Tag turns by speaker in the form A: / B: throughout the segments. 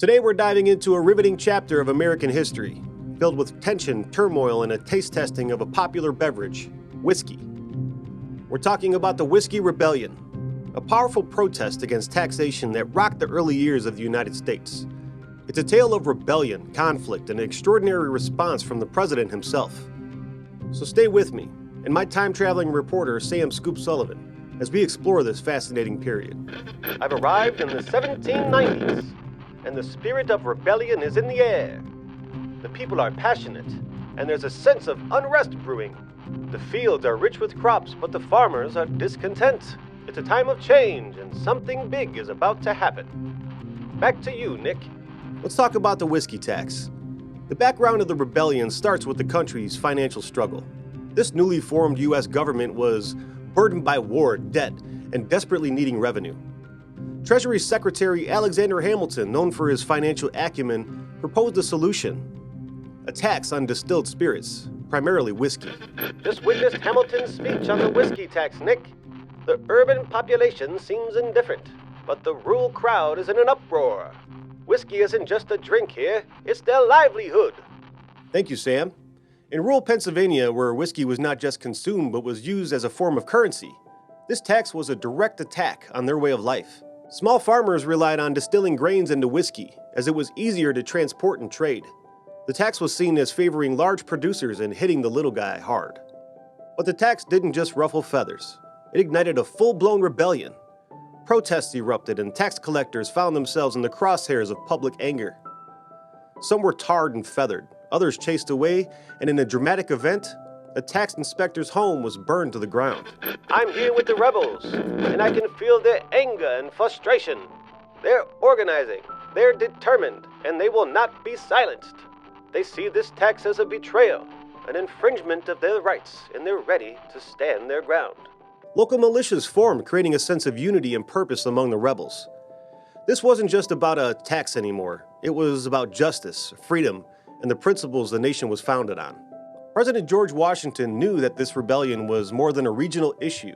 A: Today we're diving into a riveting chapter of American history, filled with tension, turmoil, and a taste testing of a popular beverage, whiskey. We're talking about the Whiskey Rebellion, a powerful protest against taxation that rocked the early years of the United States. It's a tale of rebellion, conflict, and an extraordinary response from the president himself. So stay with me and my time-traveling reporter, Sam Scoop Sullivan, as we explore this fascinating period. I've arrived in the 1790s, and the spirit of rebellion is in the air. The people are passionate, and there's a sense of unrest brewing. The fields are rich with crops, but the farmers are discontent. It's a time of change, and something big is about to happen. Back to you, Nick. Let's talk about the whiskey tax. The background of the rebellion starts with the country's financial struggle. This newly formed U.S. government was burdened by war, debt, and desperately needing revenue. Treasury Secretary Alexander Hamilton, known for his financial acumen, proposed a solution: a tax on distilled spirits, primarily whiskey. Just witnessed Hamilton's speech on the whiskey tax, Nick. The urban population seems indifferent, but the rural crowd is in an uproar. Whiskey isn't just a drink here, it's their livelihood. Thank you, Sam. In rural Pennsylvania, where whiskey was not just consumed but was used as a form of currency, this tax was a direct attack on their way of life. Small farmers relied on distilling grains into whiskey, as it was easier to transport and trade. The tax was seen as favoring large producers and hitting the little guy hard. But the tax didn't just ruffle feathers. It ignited a full-blown rebellion. Protests erupted, and tax collectors found themselves in the crosshairs of public anger. Some were tarred and feathered, others chased away, and in a dramatic event, a tax inspector's home was burned to the ground. I'm here with the rebels, and I can feel their anger and frustration. They're organizing, they're determined, and they will not be silenced. They see this tax as a betrayal, an infringement of their rights, and they're ready to stand their ground. Local militias formed, creating a sense of unity and purpose among the rebels. This wasn't just about a tax anymore. It was about justice, freedom, and the principles the nation was founded on. President George Washington knew that this rebellion was more than a regional issue.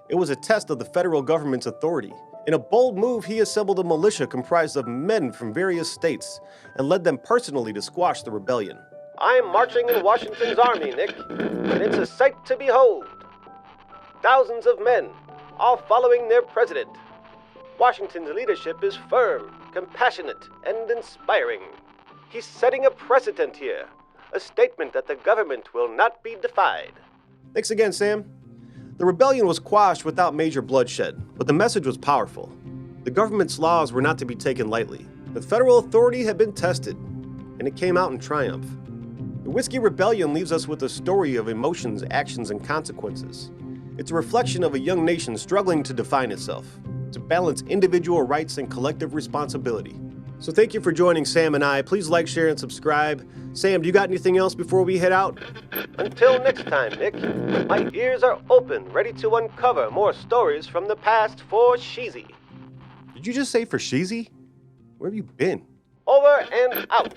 A: It was a test of the federal government's authority. In a bold move, he assembled a militia comprised of men from various states and led them personally to squash the rebellion. I'm marching in Washington's army, Nick, and it's a sight to behold. Thousands of men, all following their president. Washington's leadership is firm, compassionate, and inspiring. He's setting a precedent here. A statement that the government will not be defied. Thanks again, Sam. The rebellion was quashed without major bloodshed, but the message was powerful. The government's laws were not to be taken lightly. The federal authority had been tested, and it came out in triumph. The Whiskey Rebellion leaves us with a story of emotions, actions, and consequences. It's a reflection of a young nation struggling to define itself, to balance individual rights and collective responsibility. So thank you for joining Sam and I. Please like, share, and subscribe. Sam, do you got anything else before we head out? Until next time, Nick, my ears are open, ready to uncover more stories from the past for Sheezy. Did you just say for Sheezy? Where have you been? Over and out.